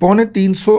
350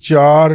4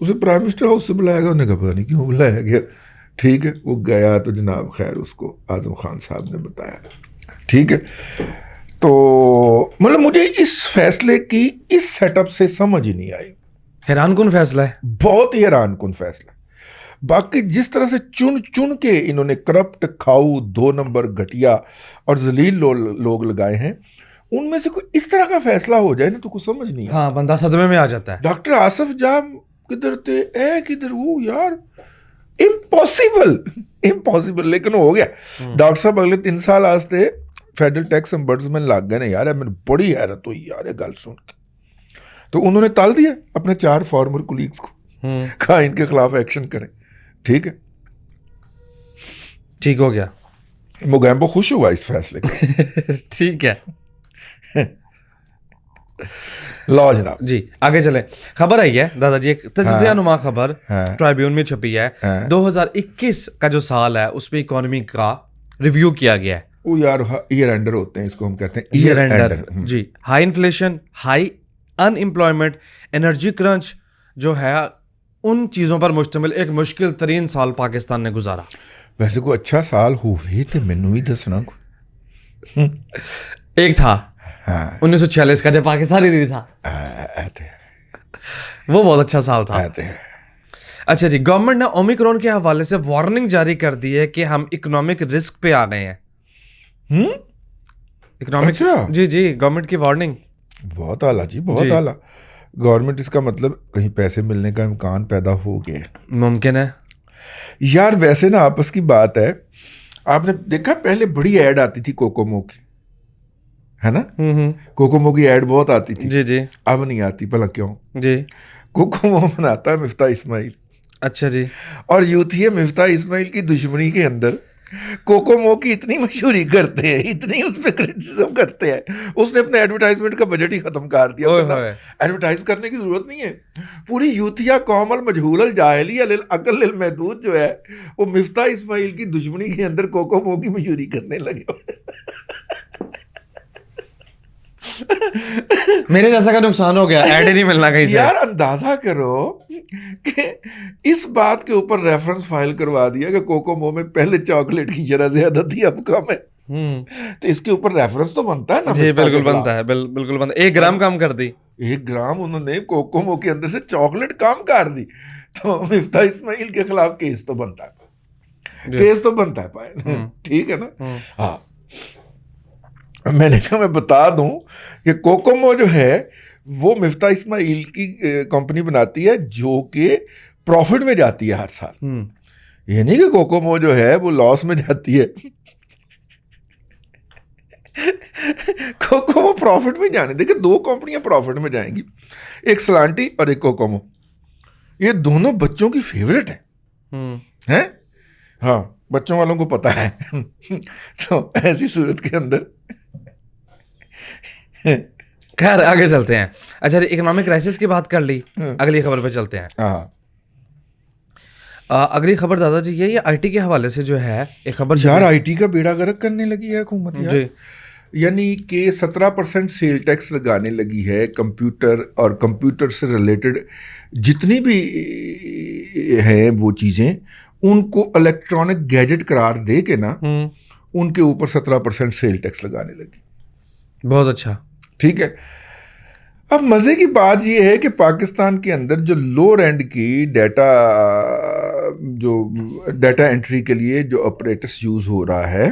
اسے prime minister house سے بلایا گیا. انہوں نے کہا پتہ نہیں کیوں بلایا گیا. ٹھیک ہے, وہ گیا تو جناب خیر اس کو اعظم خان صاحب نے بتایا. ٹھیک ہے, تو مطلب مجھے اس فیصلے کی اس سیٹ اپ سے سمجھ ہی نہیں آئی. حیران کن فیصلہ ہے, بہت ہی حیران کن فیصلہ. باقی جس طرح سے چن کے انہوں نے کرپٹ, کھاؤ, 2 نمبر, گھٹیا اور ذلیل لوگ لگائے ہیں, ان میں سے کوئی اس طرح کا فیصلہ ہو جائے نا تو کچھ سمجھ نہیں آتا. ہاں بندہ صدمے میں آ جاتا ہے. ڈاکٹر آصف جاہ کدھر تھے, کدھر وہ, یار امپاسبل. لیکن ہو گیا. ڈاکٹر صاحب اگلے 3 سال آستے فیڈرل ٹیکس امبرسمنٹ لگ گئے نا یار. میرے بڑی حیرت ہوئی یار یہ گل سن کے. تو انہوں نے ٹال دیا اپنے 4 فارمر کولیگز کو, کہا ان کے خلاف ایکشن کریں. ٹھیک ہے, ٹھیک ہو گیا. موگیمبو خوش ہوا اس فیصلے کا. ٹھیک ہے, لا جناب. جی آگے چلیں. خبر آئی ہے دادا جی, ایک تجزیہ نما خبر ٹرائبیون میں چھپی ہے. 2021 کا جو سال ہے اس میں اکانومی کا ریویو کیا گیا ہے. وہ یار ایئر اینڈر ہوتے ہیں, اس کو ہم کہتے ہیں ایئر اینڈر. جی, high inflation, high unemployment, energy crunch جو ہے, ان چیزوں پر مشتمل ایک مشکل ترین سال پاکستان نے گزارا. ویسے کوئی اچھا سال ہوئے تو مینوں ہی دسنا. ایک تھا 1946 کا جب پاکستان ہی نہیں تھا, وہ بہت اچھا سال تھا. اچھا جی, گورنمنٹ نے اومیکرون کے حوالے سے وارننگ جاری کر دی ہے کہ ہم اکنامک رسک پہ آ گئے ہیں. اکنامک, جی جی, گورنمنٹ کی وارننگ. بہت اعلیٰ جی, بہت اعلیٰ. گورنمنٹ اس کا مطلب کہیں پیسے ملنے کا امکان پیدا ہو گیا. ممکن ہے یار. ویسے نا آپس کی بات ہے, آپ نے دیکھا پہلے بڑی ایڈ آتی تھی کوکومو کی, ہے نا. کوکومو کی ایڈ بہت آتی تھی. جی جی. اب نہیں آتی, بھلا کیوں؟ جی, کوکومو بناتا ہے مفتاح اسماعیل. اچھا جی. اور یوتھی مفتاح اسماعیل کی دشمنی کے اندر کوکومو کی اتنی مشہوری کرتے ہیں, اتنی اس پہ کرٹیسزم کرتے ہیں, اس نے اپنے ایڈورٹائزمنٹ کا بجٹ ہی ختم کر دیا. ایڈورٹائز کرنے کی ضرورت نہیں ہے. پوری یوتھیا قوم المجہول الجاہلیہ للعقل للمحدود جو ہے, وہ مفتاح اسماعیل کی دشمنی کے اندر کوکومو کی مشہوری کرنے لگے. میرے جیسا کا نقصان ہو گیا, ایڈ ہی نہیں ملنا کہیں سے. یار اندازہ کرو کہ اس بات کے اوپر ریفرنس فائل کروا دیا کہ کوکومو میں پہلے چاکلیٹ کی شرح زیادہ تھی, اب کم ہے. تو اس کے اوپر ریفرنس تو بنتا ہے نا. جی بالکل بنتا ہے, بالکل بنتا ہے. 1 گرام کم کر دی, 1 گرام انہوں نے کوکومو کے اندر سے چاکلیٹ کم کر دی, تو مفتاح اسماعیل کے خلاف کیس تو بنتا ہے, کیس تو بنتا ہے پائے. ٹھیک ہے نا. ہاں, میں نے کہا میں بتا دوں کہ کوکومو جو ہے وہ مفتاح اسماعیل کی کمپنی بناتی ہے جو کہ پروفٹ میں جاتی ہے ہر سال. یہ نہیں کہ کوکومو جو ہے وہ لاس میں جاتی ہے. کوکومو پروفٹ میں جانے, دیکھیں 2 کمپنیاں پروفٹ میں جائیں گی, ایک سلانٹی اور ایک کوکومو. یہ دونوں بچوں کی فیوریٹ ہیں. ہاں, بچوں والوں کو پتا ہے. تو ایسی صورت کے اندر خیر آگے چلتے ہیں. اچھا جی, اکنامک کرائسس کی بات کر لی, اگلی خبر پہ چلتے ہیں. اگلی خبر دادا جی یہ آئی ٹی کے حوالے سے جو ہے ایک خبر. یار آئی ٹی کا بیڑا غرق کرنے لگی ہے حکومت. جی, یعنی کہ 17% سیل ٹیکس لگانے لگی ہے کمپیوٹر اور کمپیوٹر سے ریلیٹڈ جتنی بھی ہیں وہ چیزیں, ان کو الیکٹرانک گیجٹ قرار دے کے نا ان کے اوپر 17% سیل ٹیکس لگانے لگی. بہت اچھا. ٹھیک ہے. اب مزے کی بات یہ ہے کہ پاکستان کے اندر جو لوور اینڈ کی ڈیٹا انٹری کے لیے جو آپریٹس یوز ہو رہا ہے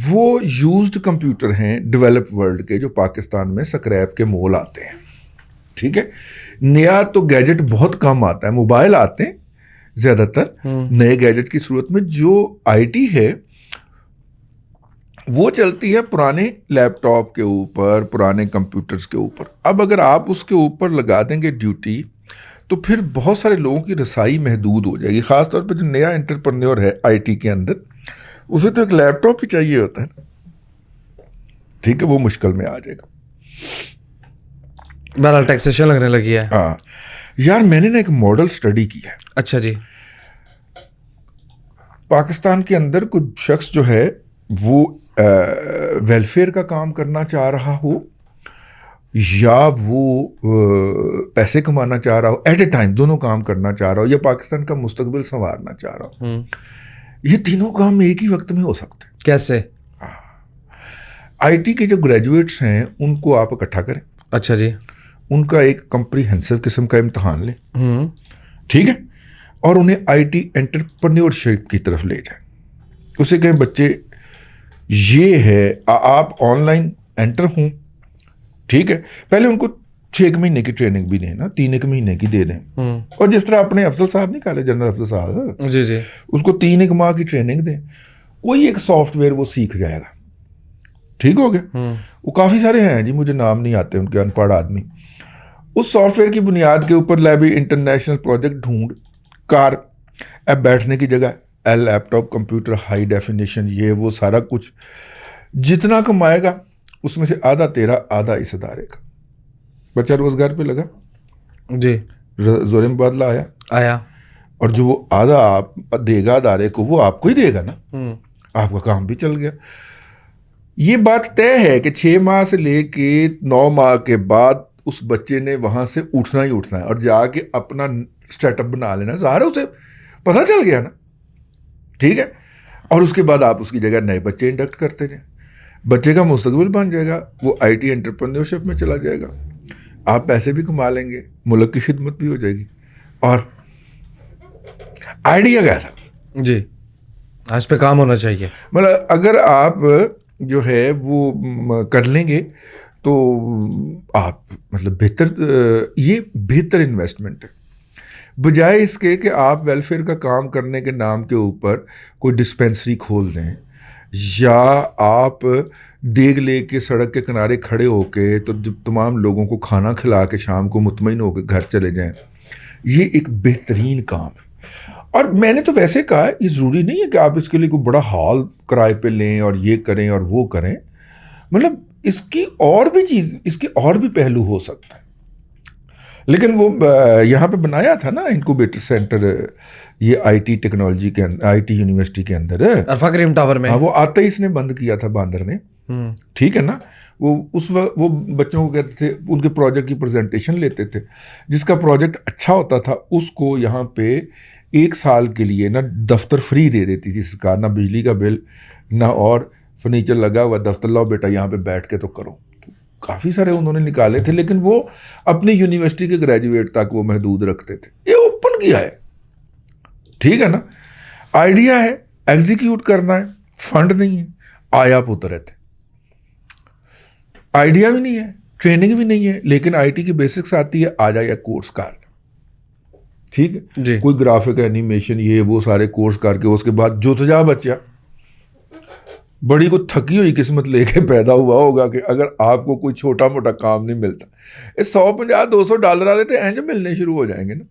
وہ یوزڈ کمپیوٹر ہیں ڈیولپ ورلڈ کے, جو پاکستان میں سکریپ کے مول آتے ہیں. ٹھیک ہے. نیا تو گیجٹ بہت کم آتا ہے, موبائل آتے ہیں زیادہ تر. نئے گیجٹ کی صورت میں جو آئی ٹی ہے وہ چلتی ہے پرانے لیپ ٹاپ کے اوپر, پرانے کمپیوٹرز کے اوپر. اب اگر آپ اس کے اوپر لگا دیں گے ڈیوٹی تو پھر بہت سارے لوگوں کی رسائی محدود ہو جائے گی, خاص طور پہ جو نیا انٹرپرینیور ہے آئی ٹی کے اندر, اسے تو ایک لیپ ٹاپ ہی چاہیے ہوتا ہے. ٹھیک ہے, وہ مشکل میں آ جائے گا. بہرحال ٹیکسیشن لگنے لگی ہے. ہاں یار, میں نے نا ایک ماڈل اسٹڈی کی ہے. اچھا جی. پاکستان کے اندر کچھ شخص جو ہے وہ ویلفیئر کا کام کرنا چاہ رہا ہو یا وہ پیسے کمانا چاہ رہا ہو ایٹ اے ٹائم، دونوں کام کرنا چاہ رہا ہو، یا پاکستان کا مستقبل سنوارنا چاہ رہا ہو، یہ تینوں کام ایک ہی وقت میں ہو سکتے ہیں. کیسے؟ آئی ٹی کے جو گریجویٹس ہیں ان کو آپ اکٹھا کریں. اچھا جی. ان کا ایک کمپریہنسو قسم کا امتحان لیں، ٹھیک ہے، اور انہیں آئی ٹی انٹرپرینیورشپ کی طرف لے جائیں. اسے کہیں بچے یہ ہے، آپ آن لائن انٹر ہوں، ٹھیک ہے، پہلے ان کو 6 مہینے کی ٹریننگ بھی دیں نا، 3 مہینے کی دے دیں. اور جس طرح اپنے افضل صاحب نکالے، جنرل افضل صاحب، جی جی، اس کو 3 ماہ کی ٹریننگ دیں. کوئی ایک سافٹ ویئر وہ سیکھ جائے گا، ٹھیک ہو گیا. وہ کافی سارے ہیں جی، مجھے نام نہیں آتے ان کے، ان پڑھ آدمی. اس سافٹ ویئر کی بنیاد کے اوپر لیبی انٹرنیشنل پروجیکٹ ڈھونڈ کار، اب بیٹھنے کی جگہ لیپ ٹاپ، کمپیوٹر، ہائی ڈیفینیشن، یہ وہ سارا کچھ. جتنا کمائے گا اس میں سے آدھا تیرا، آدھا اس ادارے کا. بچہ روزگار پہ لگا جی، زور مبادلہ آیا، اور جو وہ آدھا آپ دے گا ادارے کو، وہ آپ کو ہی دے گا نا، آپ کا کام بھی چل گیا. یہ بات طے ہے کہ 6 ماہ سے لے کے 9 ماہ کے بعد اس بچے نے وہاں سے اٹھنا ہی اٹھنا ہے، اور جا کے اپنا سیٹ اپ بنا لینا. ظاہر ہے اسے پتہ چل گیا نا، ٹھیک ہے. اور اس کے بعد آپ اس کی جگہ نئے بچے انڈکٹ کرتے جائیں، بچے کا مستقبل بن جائے گا، وہ آئی ٹی انٹرپرینیورشپ میں چلا جائے گا، آپ پیسے بھی کما لیں گے، ملک کی خدمت بھی ہو جائے گی. اور آئیڈیا کیسا جی، آج پہ کام ہونا چاہیے. مطلب اگر آپ جو ہے وہ کر لیں گے تو آپ مطلب یہ بہتر انویسٹمنٹ ہے، بجائے اس کے کہ آپ ویلفیئر کا کام کرنے کے نام کے اوپر کوئی ڈسپینسری کھول دیں، یا آپ دیگ لے کے سڑک کے کنارے کھڑے ہو کے تو جب تمام لوگوں کو کھانا کھلا کے شام کو مطمئن ہو کے گھر چلے جائیں. یہ ایک بہترین کام ہے. اور میں نے تو ویسے کہا یہ ضروری نہیں ہے کہ آپ اس کے لیے کوئی بڑا ہال کرائے پہ لیں اور یہ کریں اور وہ کریں. مطلب اس کی اور بھی پہلو ہو سکتا ہے. لیکن وہ یہاں پہ بنایا تھا نا انکوبیٹر سینٹر، یہ آئی ٹی ٹیکنالوجی کے آئی ٹی یونیورسٹی کے اندر، عرفہ کریم ٹاور میں. وہ آتے ہی اس نے بند کیا تھا باندر نے، ٹھیک ہے نا. وہ اس وقت وہ بچوں کو کہتے تھے، ان کے پروجیکٹ کی پریزنٹیشن لیتے تھے، جس کا پروجیکٹ اچھا ہوتا تھا اس کو یہاں پہ 1 سال کے لیے نا دفتر فری دے دیتی تھی سرکار، نہ بجلی کا بل نہ اور فرنیچر لگا ہوا، دفتر لاؤ بیٹا یہاں پہ بیٹھ کے تو کرو. کافی سارے انہوں نے نکالے تھے، لیکن وہ اپنی یونیورسٹی کے گریجویٹ تک وہ محدود رکھتے تھے. یہ اوپن کیا ہے، ٹھیک ہے نا. آئیڈیا ہے، ایگزیکیوٹ کرنا ہے، فنڈ نہیں ہے، آیا پتر رہتے. آئیڈیا بھی نہیں ہے، ٹریننگ بھی نہیں ہے، لیکن آئی ٹی کی بیسکس آتی ہے، آ جائے یا کورس کار، ٹھیک ہے جی. کوئی گرافک اینیمیشن یہ وہ سارے کورس کر کے اس کے بعد جو تجا بچہ بڑی کو تھکی ہوئی قسمت لے کے پیدا ہوا ہوگا کہ اگر آپ کو کوئی چھوٹا موٹا کام نہیں ملتا، یہ $150-200 والے تو اینج ملنے شروع ہو جائیں گے نا.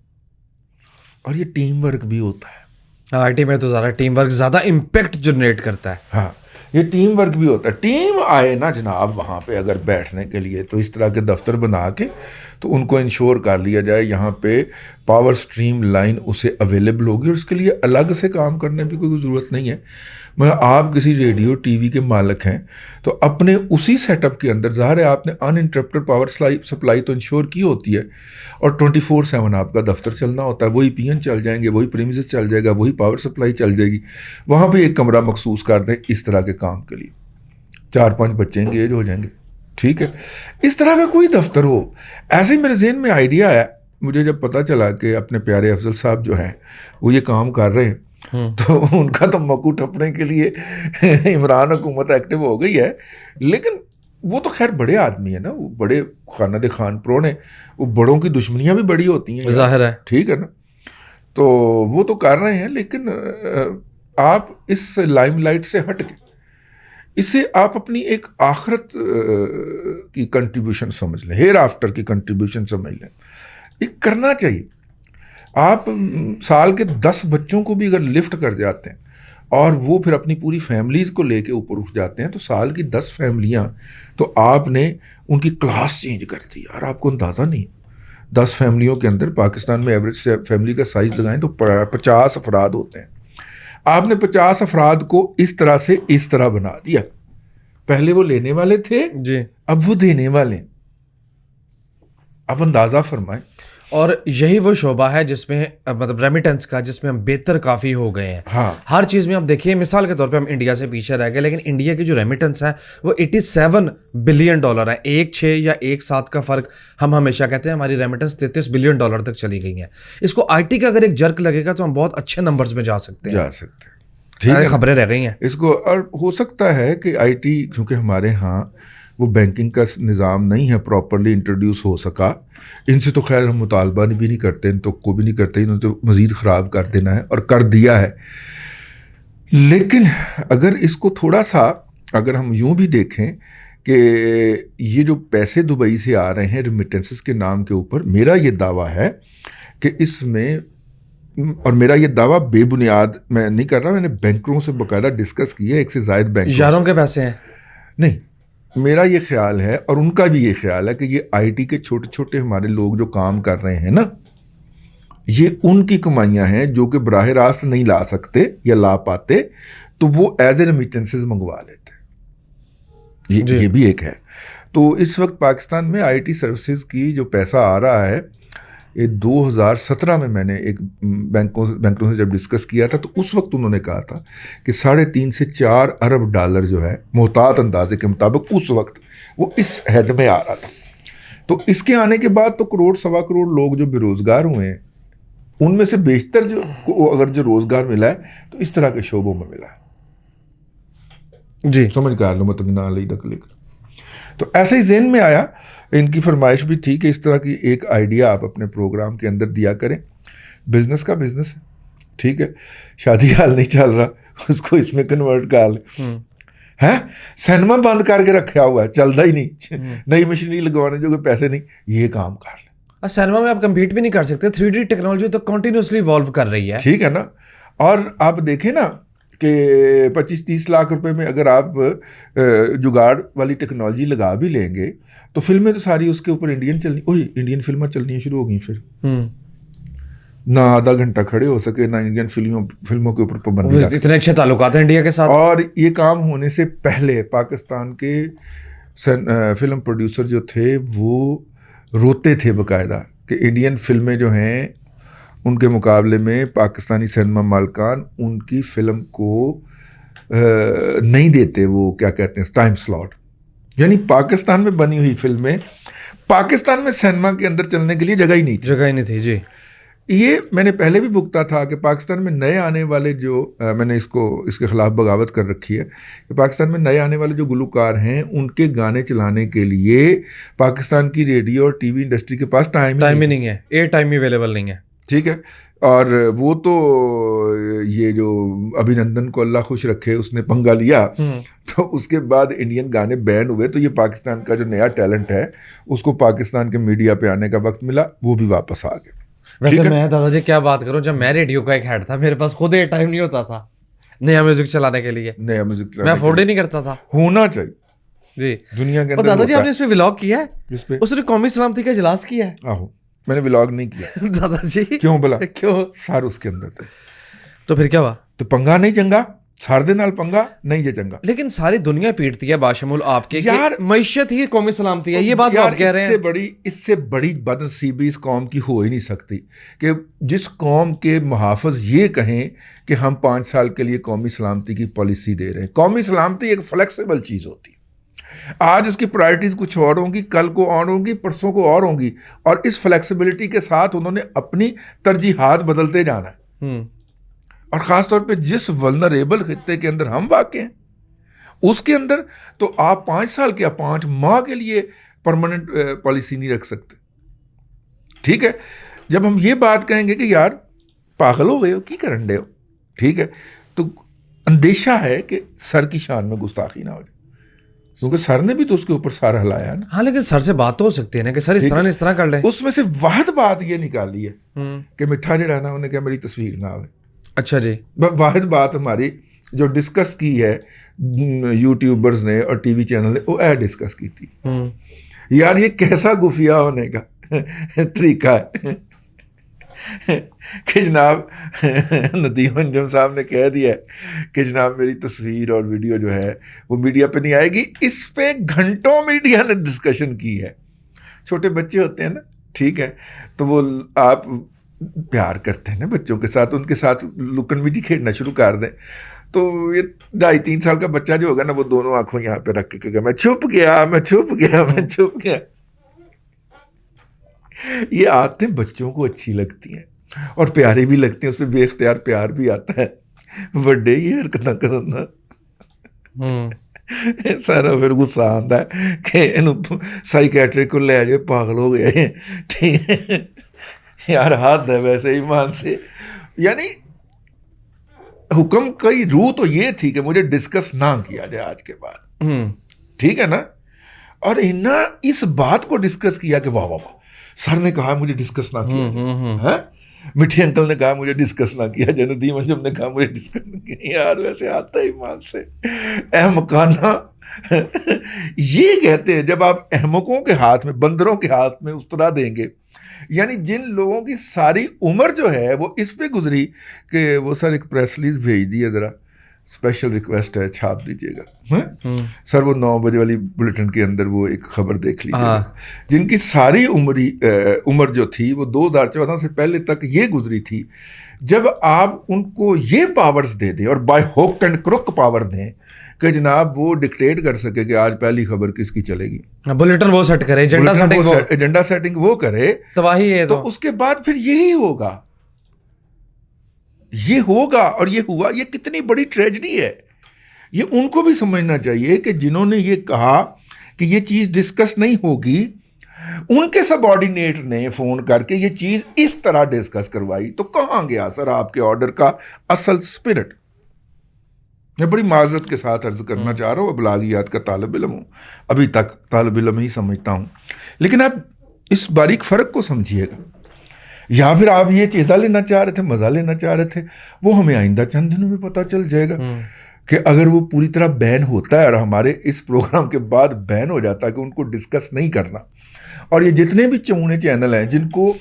اور یہ ٹیم ورک بھی ہوتا ہے، آئی ٹی میں تو زیادہ ٹیم ورک زیادہ امپیکٹ جنریٹ کرتا ہے. ہاں یہ ٹیم ورک بھی ہوتا ہے. ٹیم آئے نا جناب وہاں پہ اگر بیٹھنے کے لیے، تو اس طرح کے دفتر بنا کے تو ان کو انشور کر لیا جائے یہاں پہ پاور سٹریم لائن اسے اویلیبل ہوگی، اور اس کے لیے الگ سے کام کرنے کی کوئی ضرورت نہیں ہے. مطلب آپ کسی ریڈیو ٹی وی کے مالک ہیں تو اپنے اسی سیٹ اپ کے اندر ظاہر ہے آپ نے ان انٹرپٹڈ پاور سپلائی تو انشور کی ہوتی ہے، اور 24/7 آپ کا دفتر چلنا ہوتا ہے. وہی پی این چل جائیں گے، وہی پریمیسز چل جائے گا، وہی پاور سپلائی چل جائے گی. وہاں پہ ایک کمرہ مخصوص کر دیں اس طرح کے کام کے لیے، 4-5 بچے انگیج ہو جائیں گے، ٹھیک ہے. اس طرح کا کوئی دفتر ہو. ایسے ہی میرے ذہن میں آئیڈیا آیا مجھے جب پتہ چلا کہ اپنے پیارے افضل صاحب جو ہیں وہ یہ کام کر رہے ہیں، تو ان کا تو مکو ٹپنے کے لیے عمران حکومت ایکٹیو ہو گئی ہے. لیکن وہ تو خیر بڑے آدمی ہیں نا، وہ بڑے خانہ خان پرون ہیں، وہ بڑوں کی دشمنیاں بھی بڑی ہوتی ہیں، ظاہر ہے، ٹھیک ہے نا. تو وہ تو کر رہے ہیں، لیکن آپ اس لائم لائٹ سے ہٹ کے اسے آپ اپنی ایک آخرت کی کنٹریبیوشن سمجھ لیں، ہیئر آفٹر کی کنٹریبیوشن سمجھ لیں. یہ کرنا چاہیے. آپ سال کے 10 بچوں کو بھی اگر لفٹ کر جاتے ہیں اور وہ پھر اپنی پوری فیملیز کو لے کے اوپر اٹھ جاتے ہیں، تو سال کی 10 فیملیاں تو آپ نے ان کی کلاس چینج کر دی. اور آپ کو اندازہ نہیں، 10 فیملیوں کے اندر پاکستان میں ایوریج فیملی کا سائز لگائیں تو 50 افراد ہوتے ہیں. آپ نے 50 افراد کو اس طرح سے اس طرح بنا دیا. پہلے وہ لینے والے تھے جی، اب وہ دینے والے ہیں. آپ اندازہ فرمائیں. اور یہی وہ شعبہ ہے جس میں مطلب ریمیٹنس کا، جس میں ہم بہتر کافی ہو گئے ہیں. ہاں ہر چیز میں آپ دیکھیے، مثال کے طور پہ ہم انڈیا سے پیچھے رہ گئے، لیکن انڈیا کی جو ریمیٹنس ہے وہ $87 بلین ہے. 1.6 یا 1.7 کا فرق. ہم ہمیشہ کہتے ہیں ہماری ریمیٹنس $33 بلین تک چلی گئی ہیں. اس کو آئی ٹی کا اگر ایک جرک لگے گا تو ہم بہت اچھے نمبرز میں جا سکتے ہیں. ٹھیک ہے، خبریں رہ گئی ہیں اس کو. اور ہو سکتا ہے کہ آئی ٹی چونکہ ہمارے ہاں وہ بینکنگ کا نظام نہیں ہے پراپرلی انٹروڈیوس ہو سکا. ان سے تو خیر ہم مطالبہ بھی نہیں کرتے، ان تو کو بھی نہیں کرتے، انہوں نے تو مزید خراب کر دینا ہے اور کر دیا ہے. لیکن اگر اس کو تھوڑا سا اگر ہم یوں بھی دیکھیں کہ یہ جو پیسے دبئی سے آ رہے ہیں ریمیٹنسز کے نام کے اوپر، میرا یہ دعویٰ ہے کہ اس میں، اور میرا یہ دعویٰ بے بنیاد میں نہیں کر رہا، میں نے بینکروں سے باقاعدہ ڈسکس کی ہے، ایک سے زائد بینکروں یاروں کے پیسے ہیں. نہیں، میرا یہ خیال ہے اور ان کا بھی یہ خیال ہے کہ یہ آئی ٹی کے چھوٹے چھوٹے ہمارے لوگ جو کام کر رہے ہیں نا، یہ ان کی کمائیاں ہیں جو کہ براہ راست نہیں لا سکتے یا لا پاتے، تو وہ ایز اے ریمیٹنسز منگوا لیتے. یہ بھی ایک ہے. تو اس وقت پاکستان میں آئی ٹی سروسز کی جو پیسہ آ رہا ہے، یہ 2017 میں نے ایک بینکروں سے جب ڈسکس کیا تھا تو اس وقت انہوں نے کہا تھا کہ 3.5 سے 4 ارب ڈالر جو ہے محتاط اندازے کے مطابق اس وقت وہ اس ہیڈ میں آ رہا تھا. تو اس کے آنے کے بعد تو 1.25 کروڑ لوگ جو بے روزگار ہوئے ہیں، ان میں سے بیشتر جو اگر جو روزگار ملا ہے تو اس طرح کے شعبوں میں ملا ہے. جی سمجھ کر لو متنگ نہ لئی تکلیف. تو ایسے ہی ذہن میں آیا، ان کی فرمائش بھی تھی کہ اس طرح کی ایک آئیڈیا آپ اپنے پروگرام کے اندر دیا کریں. بزنس کا بزنس ہے، ٹھیک ہے، شادی حال نہیں چل رہا، اس کو اس میں کنورٹ کر لیں. ہے سینما بند کر کے رکھا ہوا ہے، چلتا ہی نہیں، نئی مشینری لگوانے جو کہ پیسے نہیں، یہ کام کر لیں. سینما میں آپ کمپیٹ بھی نہیں کر سکتے، 3D ٹیکنالوجی تو کنٹینیوسلی ایوالو کر رہی ہے. ٹھیک ہے نا. اور آپ دیکھیں نا کہ 25-30 لاکھ روپے میں اگر آپ جگاڑ والی ٹیکنالوجی لگا بھی لیں گے تو فلمیں تو ساری اس کے اوپر انڈین فلمیں چلنی شروع ہو گئیں. پھر نہ آدھا گھنٹہ کھڑے ہو سکے، نہ انڈین فلموں کے اوپر پابندی. اتنے اچھے تعلقات ہیں انڈیا کے ساتھ. اور یہ کام ہونے سے پہلے پاکستان کے فلم پروڈیوسر جو تھے وہ روتے تھے باقاعدہ کہ انڈین فلمیں جو ہیں ان کے مقابلے میں پاکستانی سینما مالکان ان کی فلم کو نہیں دیتے، وہ کیا کہتے ہیں ٹائم سلاٹ. یعنی پاکستان میں بنی ہوئی فلمیں پاکستان میں سینما کے اندر چلنے کے لیے جگہ ہی نہیں تھی. جی یہ میں نے پہلے بھی بکتا تھا کہ پاکستان میں نئے آنے والے جو میں نے اس کے خلاف بغاوت کر رکھی ہے کہ پاکستان میں نئے آنے والے جو گلوکار ہیں ان کے گانے چلانے کے لیے پاکستان کی ریڈیو اور ٹی وی انڈسٹری کے پاس ٹائم ہی نہیں ہے، ایئر ٹائم اویلیبل نہیں ہے. ٹھیک ہے. اور وہ تو یہ جو ابھینندن کو اللہ خوش رکھے اس نے پنگا لیا تو اس کے بعد انڈین گانے بین ہوئے. تو یہ پاکستان کا جو نیا ٹیلنٹ ہے اس کو پاکستان کے میڈیا پہ آنے کا وقت ملا، وہ بھی واپس آ گئے. ویسے میں دادا جی کیا بات کروں، جب میں ریڈیو کا ایک ہیڈ تھا میرے پاس خود ایئر ٹائم نہیں ہوتا تھا نیا میوزک چلانے کے لیے. نیا میوزک میں افورڈ ہی نہیں کرتا تھا. ہونا چاہیے جی دنیا کے اندر. دادا جی آپ نے اس پہ ولاگ کیا ہے؟ جس پہ اس نے قومی سلامتی کا اجلاس کیا ہے. آہو میں نے ولاگ نہیں کیا. دادا جی کیوں بلا؟ کیوں؟ سار اس کے اندر تھے. تو پھر کیا ہوا؟ تو پنگا نہیں چنگا، سار دے نال پنگا نہیں یہ چنگا. لیکن ساری دنیا پیٹتی ہے باشمول آپ کے یار معیشت ہی قومی سلامتی ہے. یہ بات آپ کہہ رہے ہیں. اس سے بڑی بدنصیبی اس قوم کی ہو ہی نہیں سکتی کہ جس قوم کے محافظ یہ کہیں کہ ہم 5 سال کے لیے قومی سلامتی کی پالیسی دے رہے ہیں. قومی سلامتی ایک فلیکسیبل چیز ہوتی ہے. آج اس کی پرائرٹیز کچھ اور ہوں گی، کل کو اور ہوں گی، پرسوں کو اور ہوں گی، اور اس فلیکسیبلٹی کے ساتھ انہوں نے اپنی ترجیحات بدلتے جانا ہے. اور خاص طور پہ جس ولنریبل خطے کے اندر ہم واقع ہیں اس کے اندر تو آپ 5 سال کیا 5 ماہ کے لیے پرماننٹ پالیسی نہیں رکھ سکتے. ٹھیک ہے. جب ہم یہ بات کہیں گے کہ یار پاگل ہو گئے ہو، کی کرن دے ہو، ٹھیک ہے، تو اندیشہ ہے کہ سر کی شان میں گستاخی نہ ہو جائے، کیونکہ سر نے بھی تو اس کے اوپر سر ہلایا نا. ہاں لیکن سر سے بات تو ہو سکتی ہے نا کہ سر اس طرح کر لیں. اس میں سے واحد بات یہ نکالی ہے کہ مٹھا جڑا نا انہیں کہ میری تصویر نہ آئے. اچھا جی. واحد بات ہماری جو ڈسکس کی ہے یوٹیوبرز نے اور ٹی وی چینل نے، وہ ڈسکس کی تھی. یار یہ کیسا گفیا ہونے کا طریقہ ہے کہ جناب ندیم انجم صاحب نے کہہ دیا ہے کہ جناب میری تصویر اور ویڈیو جو ہے وہ میڈیا پہ نہیں آئے گی. اس پہ گھنٹوں میڈیا نے ڈسکشن کی ہے. چھوٹے بچے ہوتے ہیں نا، ٹھیک ہے. تو وہ آپ پیار کرتے ہیں نا بچوں کے ساتھ, ان کے ساتھ لکن میٹی کھیلنا شروع کر دیں, تو یہ 2.5-3 سال کا بچہ جو ہوگا نا, وہ دونوں آنکھوں یہاں پہ رکھ کے کہے گا میں چھپ گیا, میں چھپ گیا, میں چھپ گیا. یہ عادتیں بچوں کو اچھی لگتی ہیں اور پیاری بھی لگتی ہیں, اس پہ بے اختیار پیار بھی آتا ہے. بڑے یہ حرکتاں کرنا سارا پھر غصہ آتا ہے کہ سائیکیٹرک کو لے جائے, پاگل ہو گئے. ٹھیک ہے یار, حد ہے ویسے ایمان سے. یعنی حکم کی روح تو یہ تھی کہ مجھے ڈسکس نہ کیا جائے آج کے بعد, ٹھیک ہے نا. اور اس بات کو ڈسکس کیا کہ واہ واہ واہ, سر نے کہا مجھے ڈسکس نہ کیا جائے, میٹھی انکل نے کہا مجھے ڈسکس نہ کیا جائے, ندیم انجم نے کہا مجھے ڈسکس نہ کیا. یار ویسے آتا ہے ایمان سے. احمقانہ یہ کہتے ہیں جب آپ احمقوں کے ہاتھ میں, بندروں کے ہاتھ میں اترا دیں گے, یعنی جن لوگوں کی ساری عمر جو ہے وہ اس پہ گزری کہ وہ سر ایک پریس ریلیز بھیج دیے, ذرا اسپیشل ریکویسٹ ہے چھاپ دیجیے گا سر, وہ 9 بجے والی بلیٹن کے اندر وہ ایک خبر دیکھ لیجیے گا. جن کی ساری عمر جو تھی وہ 2014 سے پہلے تک یہ گزری تھی. جب آپ ان کو یہ پاورز دے دیں, اور بائی ہوک اینڈ کروک پاور دیں کہ جناب وہ ڈکٹیٹ کر سکے کہ آج پہلی خبر کس کی چلے گی, بلیٹن وہ سیٹ کرے, ایجنڈا سیٹنگ وہ کرے, تباہی ہے. تو اس کے بعد پھر یہی ہوگا, یہ ہوگا. اور یہ ہوا, یہ کتنی بڑی ٹریجڈی ہے. یہ ان کو بھی سمجھنا چاہیے کہ جنہوں نے یہ کہا کہ یہ چیز ڈسکس نہیں ہوگی, ان کے سب آرڈینیٹ نے فون کر کے یہ چیز اس طرح ڈسکس کروائی, تو کہاں گیا سر آپ کے آرڈر کا اصل سپرٹ. میں بڑی معذرت کے ساتھ عرض کرنا چاہ رہا ہوں, ابلاغیات کا طالب علم ہوں, ابھی تک طالب علم ہی سمجھتا ہوں, لیکن آپ اس باریک فرق کو سمجھیے گا. یا پھر آپ یہ چیزہ لینا چاہ رہے تھے, مزہ لینا چاہ رہے تھے, وہ ہمیں آئندہ چند دنوں میں پتہ چل جائے گا کہ اگر وہ پوری طرح بین ہوتا ہے اور ہمارے اس پروگرام کے بعد بین ہو جاتا ہے کہ ان کو ڈسکس نہیں کرنا. اور یہ جتنے بھی چونے چینل ہیں جن کو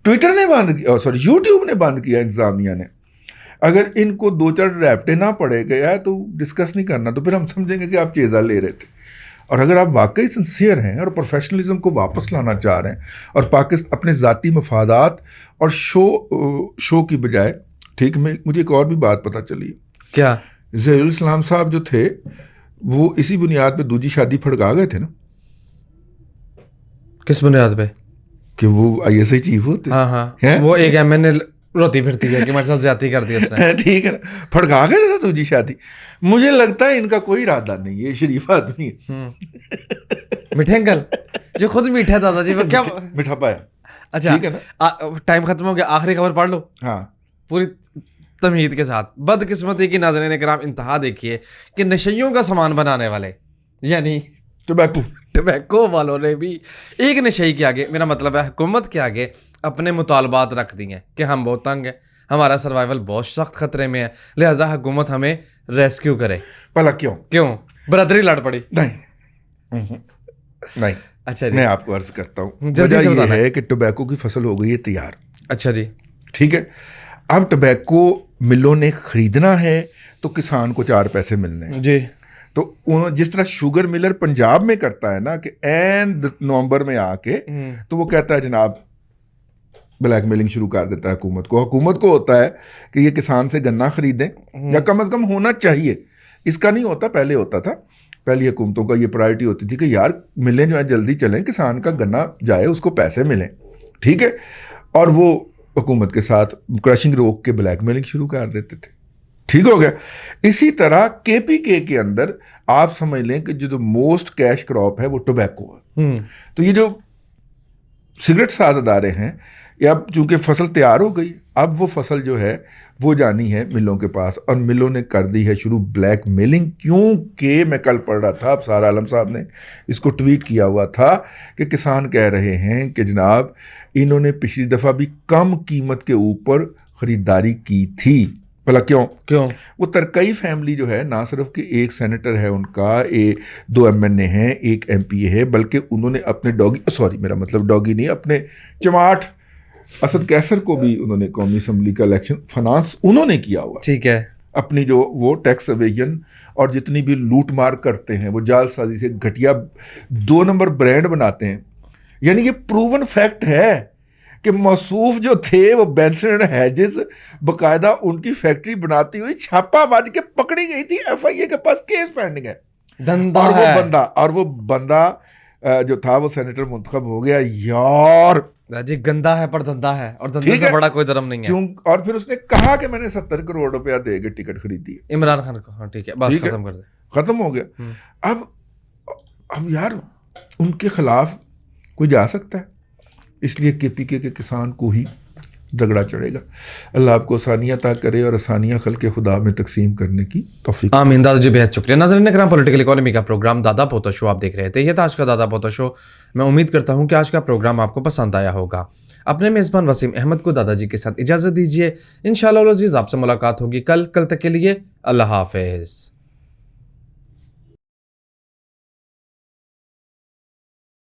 ٹویٹر نے بند کیا, یوٹیوب نے بند کیا, انتظامیہ نے, اگر ان کو 2-4 ریپٹے نہ پڑے گیا تو ڈسکس نہیں کرنا, تو پھر ہم سمجھیں گے کہ آپ چیزہ لے رہے تھے. اور اگر آپ واقعی سنسیئر ہیں اور پروفیشنلزم کو واپس لانا چاہ رہے ہیں اور اپنے ذاتی مفادات اور شو کی بجائے, ٹھیک, مجھے ایک اور بھی بات پتہ چلی. کیا؟ ظہیر الاسلام صاحب جو تھے وہ اسی بنیاد پہ دوسری شادی پھڑکا گئے تھے نا. کس بنیاد پہ؟ کہ وہ ISI چیف ہوتے. ہاں, وہ ایک MNA روتی پھرتی ہے کہ میرے ساتھ زیادتی کر دی اس نے. ٹھیک ہے نا, پھڑکا گئے تھے دوسری شادی. مجھے لگتا ہے ان کا کوئی ارادہ نہیں, یہ شریف آدمی ہے. میٹھے انکل جو خود میٹھا دادا جی, کیا میٹھا پایا. اچھا ٹھیک ہے نا, ٹائم ختم ہو گیا, آخری خبر پڑھ لو. ہاں, پوری تمہید کے ساتھ. بدقسمتی کی ناظرین کرام انتہا دیکھیے کہ نشیوں کا سامان بنانے والے یعنی ٹبیکو والوں نے بھی ایک نشئی کے آگے, میرا مطلب ہے حکومت کے آگے, اپنے مطالبات رکھ دی ہیں کہ ہم بہت تنگ ہیں, ہمارا سروائیول بہت سخت خطرے میں ہے, لہٰذا حکومت ہمیں ریسکیو کرے. بھلا کیوں برادری لڑ پڑی؟ نہیں. اچھا جی, میں آپ کو عرض کرتا ہوں, وجہ یہ ہے کہ ٹوبیکو کی فصل ہو گئی ہے تیار. اچھا جی, ٹھیک ہے. اب ٹوبیکو ملوں نے خریدنا ہے تو کسان کو 4 پیسے ملنے ہیں جی. تو جس طرح شوگر ملر پنجاب میں کرتا ہے نا کہ این نومبر میں آ کے, تو وہ کہتا ہے جناب بلیک میلنگ شروع کر دیتا ہے حکومت کو. حکومت کو ہوتا ہے کہ یہ کسان سے گنا خریدیں, یا کم از کم ہونا چاہیے. اس کا نہیں ہوتا, پہلے ہوتا تھا. پہلی حکومتوں کا یہ پرائرٹی ہوتی تھی کہ یار ملیں جو ہے جلدی چلیں, کسان کا گنا جائے, اس کو پیسے ملیں. ٹھیک ہے. اور وہ حکومت کے ساتھ کرشنگ روک کے بلیک میلنگ شروع کر دیتے تھے. ٹھیک ہو گیا. اسی طرح KPK کے اندر آپ سمجھ لیں کہ جو موسٹ کیش کراپ ہے وہ ٹوبیکو ہے. تو یہ جو سگریٹ ساز ادارے ہیں, یہ اب چونکہ فصل تیار ہو گئی, اب وہ فصل جو ہے وہ جانی ہے ملوں کے پاس, اور ملوں نے کر دی ہے شروع بلیک میلنگ. کیونکہ میں کل پڑھ رہا تھا, ابصار عالم صاحب نے اس کو ٹویٹ کیا ہوا تھا کہ کسان کہہ رہے ہیں کہ جناب انہوں نے پچھلی دفعہ بھی کم قیمت کے اوپر خریداری کی تھی. بھلا کیوں؟ وہ ترکئی فیملی جو ہے, نہ صرف کہ ایک سینیٹر ہے ان کا, 2 MNA ہیں, ایک MP ہے, بلکہ انہوں نے اپنے ڈوگی نہیں, اپنے چماٹ اسد کیسر کو بھی انہوں نے قومی اسمبلی کا الیکشن فنانس انہوں نے کیا ہوا. ٹھیک ہے. اپنی جو وہ ٹیکس اویژن اور جتنی بھی لوٹ مار کرتے ہیں, وہ جال سازی سے گھٹیا 2 نمبر برانڈ بناتے ہیں یعنی یہ پروون فیکٹ ہے کہ موصوف جو تھے وہ بینسن اینڈ ہیجز باقاعدہ ان کی فیکٹری بناتی ہوئی چھاپا مار کے پکڑی گئی تھی، ایف آئی اے کے پاس کیس پینڈنگ ہے، اور وہ بندہ جو تھا وہ سینیٹر منتخب ہو گیا. یار جی گندا ہے پر دندا ہے، اور دندے سے بڑا کوئی درم نہیں ہے. اور پھر اس نے کہا کہ میں نے 70 کروڑ روپیہ دے کے ٹکٹ خریدی ہے عمران خان کو. ہاں ٹھیک ہے، بس ختم کر دیں، ختم ہو گیا. اب یار ان کے خلاف کوئی جا سکتا ہے؟ اس لیے کے پی کے کسان کو ہی جھگڑا چڑھے گا. اللہ آپ کو آسانیاں عطا کرے اور آسانیاں خلق خدا میں تقسیم کرنے کی توفیق. آمین. دادا جی بہت شکریہ. ناظرین اکرام، پولیٹیکل اکانومی کا پروگرام دادا پوتا شو آپ دیکھ رہے تھے. یہ تھا آج کا دادا پوتا شو. میں امید کرتا ہوں کہ آج کا پروگرام آپ کو پسند آیا ہوگا. اپنے میزبان وسیم احمد کو دادا جی کے ساتھ اجازت دیجیے. انشاءاللہ العزیز آپ سے ملاقات ہوگی کل تک کے لیے اللہ حافظ.